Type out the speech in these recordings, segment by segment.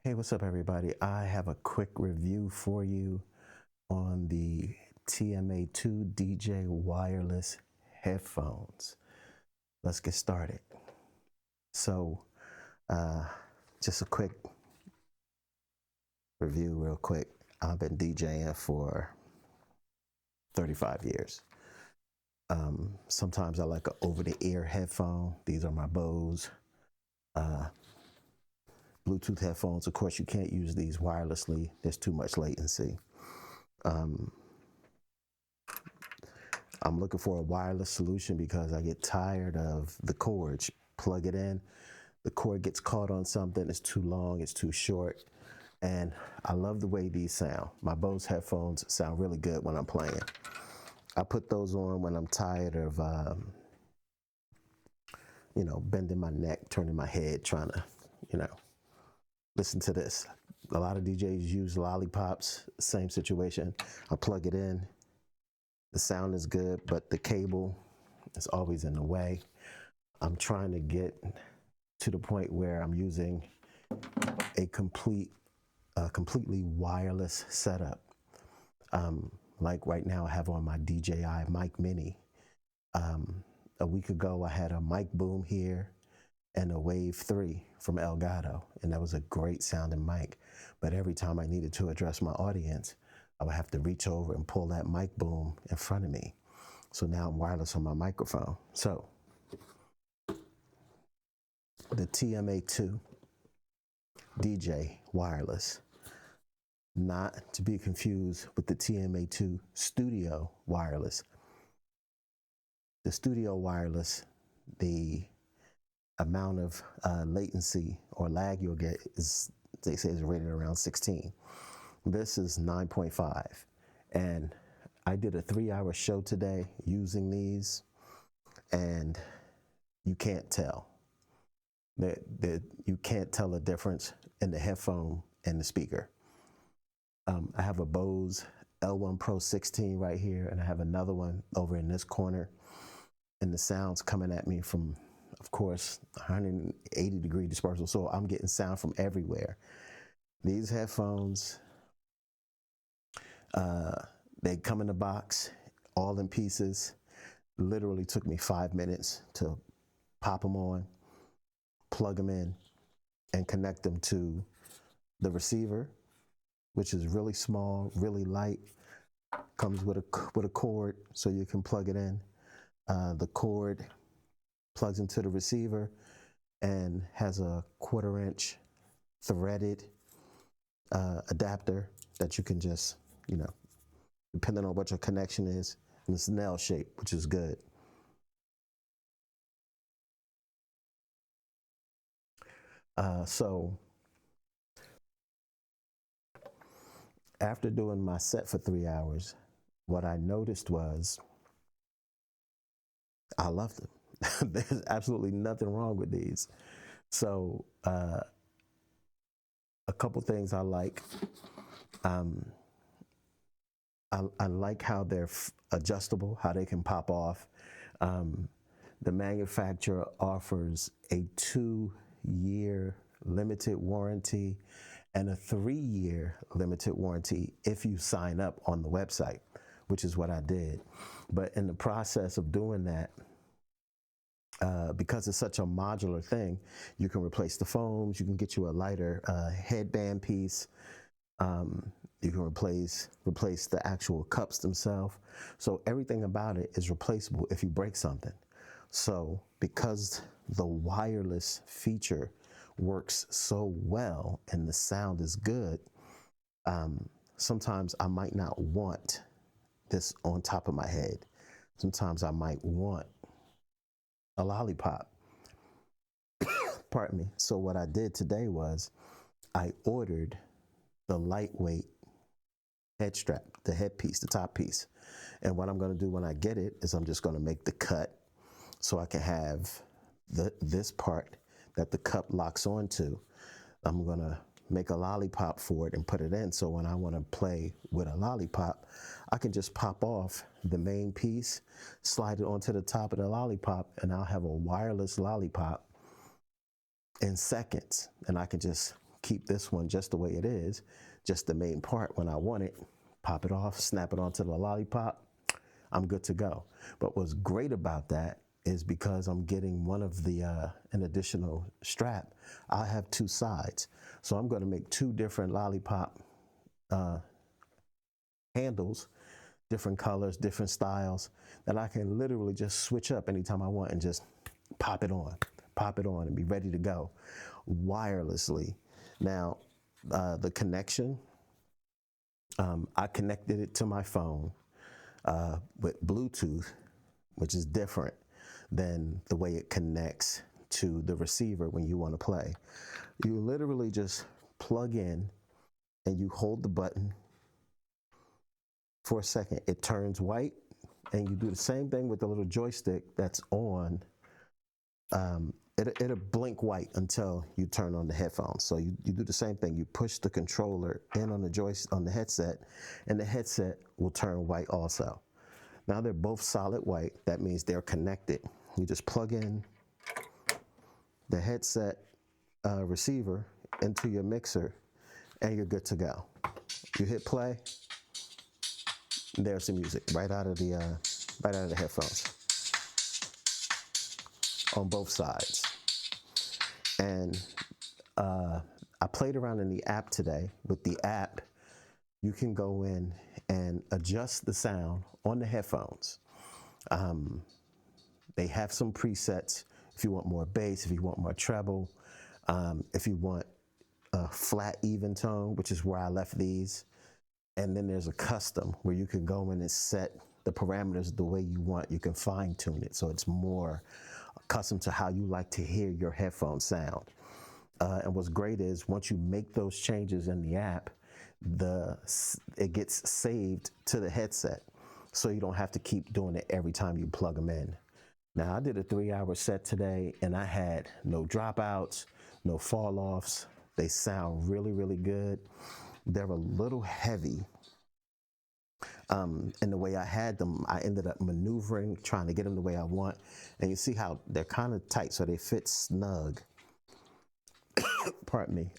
Hey, what's up, everybody? I have a quick review for you on the TMA-2 DJ wireless headphones. Let's get started. So, just a quick review, real quick. I've been DJing for 35 years. Sometimes I like an over-the-ear headphone. These are my Bose Bluetooth headphones. Of course, you can't use these wirelessly. There's too much latency. I'm looking for a wireless solution because I get tired of the cords. Plug it in, the cord gets caught on something, it's too long, it's too short. And I love the way these sound. My Bose headphones sound really good when I'm playing. I put those on when I'm tired of, bending my neck, turning my head, trying to, listen to this. A lot of DJs use lollipops, same situation. I plug it in, the sound is good, but the cable is always in the way. I'm trying to get to the point where I'm using a completely wireless setup. Like right now I have on my DJI mic mini. A week ago I had a mic boom here and a Wave 3 from Elgato, and that was a great sounding mic. But every time I needed to address my audience, I would have to reach over and pull that mic boom in front of me. So now I'm wireless on my microphone. So the TMA-2 DJ wireless, not to be confused with the TMA-2 Studio wireless. The Studio wireless, the amount of latency or lag you'll get is, they say, is rated around 16. This is 9.5. And I did a 3-hour show today using these, and you can't tell. You can't tell the difference in the headphone and the speaker. I have a Bose L1 Pro 16 right here, and I have another one over in this corner. And the sound's coming at me from, of course, 180-degree dispersal. So I'm getting sound from everywhere. These headphones, they come in a box, all in pieces. Literally took me 5 minutes to pop them on, plug them in, and connect them to the receiver, which is really small, really light. Comes with a cord, so you can plug it in. The cord plugs into the receiver and has a 1/4-inch threaded adapter that you can just, depending on what your connection is, and it's nail shape, which is good. So after doing my set for 3 hours, what I noticed was I love them. There's absolutely nothing wrong with these. So a couple things I like. I like how they're adjustable, how they can pop off. The manufacturer offers a 2-year limited warranty and a 3-year limited warranty if you sign up on the website, which is what I did. But in the process of doing that, because it's such a modular thing, you can replace the foams, you can get you a lighter headband piece, you can replace the actual cups themselves. So everything about it is replaceable if you break something. So because the wireless feature works so well and the sound is good, sometimes I might not want this on top of my head. Sometimes I might want a lollipop. Pardon me. So what I did today was I ordered the lightweight head strap, the headpiece, the top piece. And what I'm going to do when I get it is I'm just going to make the cut so I can have this part that the cup locks onto. I'm going to make a lollipop for it and put it in. So when I want to play with a lollipop, I can just pop off the main piece, slide it onto the top of the lollipop, and I'll have a wireless lollipop in seconds. And I can just keep this one just the way it is, just the main part when I want it, pop it off, snap it onto the lollipop, I'm good to go. But what's great about that is because I'm getting one of the, an additional strap, I have two sides. So I'm gonna make two different lollipop handles, different colors, different styles, that I can literally just switch up anytime I want and just pop it on and be ready to go wirelessly. Now, the connection, I connected it to my phone with Bluetooth, which is different than the way it connects to the receiver when you want to play. You literally just plug in and you hold the button for a second. It turns white, and you do the same thing with the little joystick that's on. It'll blink white until you turn on the headphones. So you do the same thing. You push the controller in on the headset, and the headset will turn white also. Now they're both solid white. That means they're connected. You just plug in the headset receiver into your mixer, and you're good to go. You hit play, there's the music right out of the headphones on both sides. And I played around in the app today. With the app, you can go in and adjust the sound on the headphones. They have some presets if you want more bass, if you want more treble, if you want a flat, even tone, which is where I left these. And then there's a custom where you can go in and set the parameters the way you want. You can fine tune it so it's more custom to how you like to hear your headphone sound. And what's great is once you make those changes in the app, it gets saved to the headset, so you don't have to keep doing it every time you plug them in. Now, I did a 3-hour set today, and I had no dropouts, no fall offs. They sound really, really good. They're a little heavy. In the way I had them, I ended up maneuvering, trying to get them the way I want. And you see how they're kind of tight, so they fit snug. Pardon me.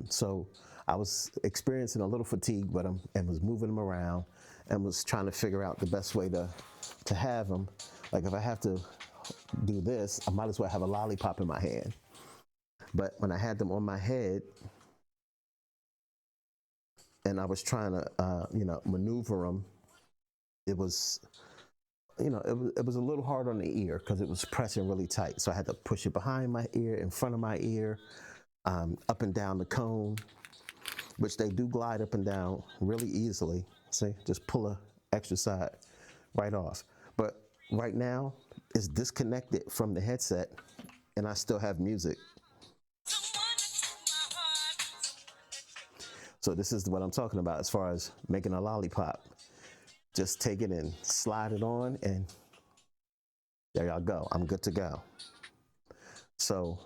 So I was experiencing a little fatigue with them and was moving them around and was trying to figure out the best way to have them. Like if I have to do this, I might as well have a lollipop in my hand. But when I had them on my head and I was trying to, maneuver them, it was a little hard on the ear because it was pressing really tight. So I had to push it behind my ear, in front of my ear, up and down the cone, which they do glide up and down really easily. See, just pull a extra side right off. But right now, it's disconnected from the headset, and I still have music. So this is what I'm talking about as far as making a lollipop. Just take it and slide it on, and there y'all go. I'm good to go. So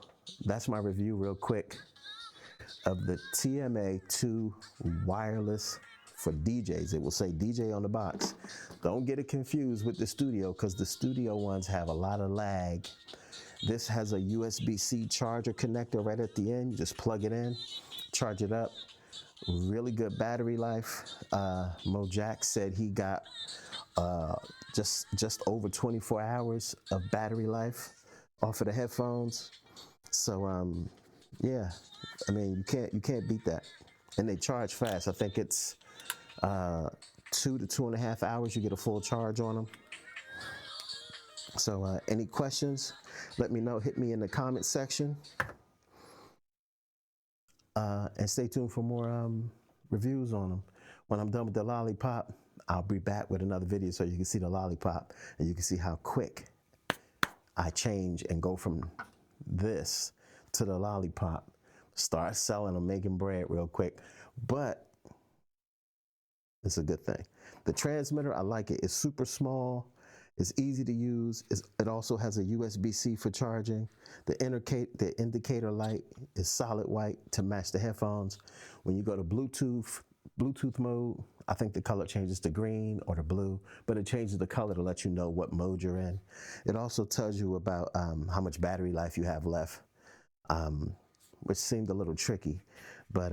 that's my review real quick of the TMA-2 wireless for DJs. It will say DJ on the box. Don't get it confused with the studio, because the studio ones have a lot of lag. This has a USB-C charger connector right at the end. You just plug it in, charge it up. Really good battery life. Mojack said he got just over 24 hours of battery life off of the headphones. So yeah, I mean you can't beat that. And they charge fast. I think it's 2 to 2.5 hours you get a full charge on them. So any questions, let me know. Hit me in the comment section. And stay tuned for more reviews on them. When I'm done with the lollipop, I'll be back with another video so you can see the lollipop and you can see how quick I change and go from this to the lollipop. Start selling them, making bread real quick. But it's a good thing. The transmitter, I like it. It's super small. It's easy to use. It also has a USB-C for charging. The indicator light is solid white to match the headphones. When you go to Bluetooth mode, I think the color changes to green or to blue, but it changes the color to let you know what mode you're in. It also tells you about how much battery life you have left, which seemed a little tricky. But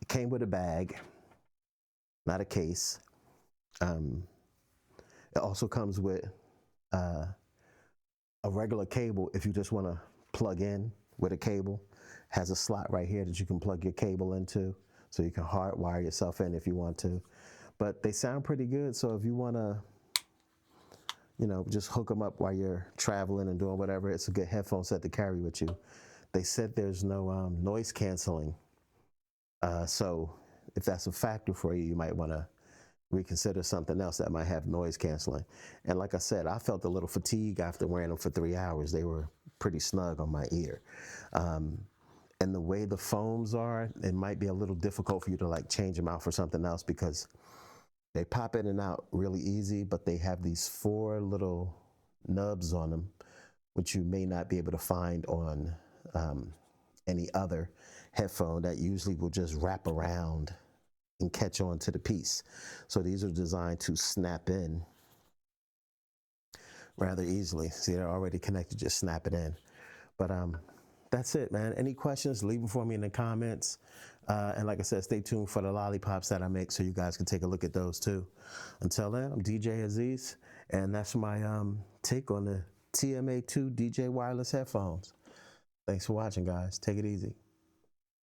it came with a bag, not a case. It also comes with a regular cable if you just want to plug in with a cable. Has a slot right here that you can plug your cable into, so you can hardwire yourself in if you want to. But they sound pretty good, so if you want to, you know, just hook them up while you're traveling and doing whatever, it's a good headphone set to carry with you. They said there's no noise canceling, so if that's a factor for you, you might want to reconsider something else that might have noise canceling. And like I said, I felt a little fatigue after wearing them for 3 hours. They were pretty snug on my ear. And the way the foams are, it might be a little difficult for you to like change them out for something else because they pop in and out really easy, but they have these 4 little nubs on them, which you may not be able to find on any other headphone that usually will just wrap around and catch on to the piece. So these are designed to snap in rather easily. See, they're already connected, just snap it in. But that's it, man. Any questions, leave them for me in the comments. And like I said, stay tuned for the lollipops that I make so you guys can take a look at those too. Until then, I'm DJ Aziz, and that's my take on the TMA-2 DJ wireless headphones. Thanks for watching, guys. Take it easy.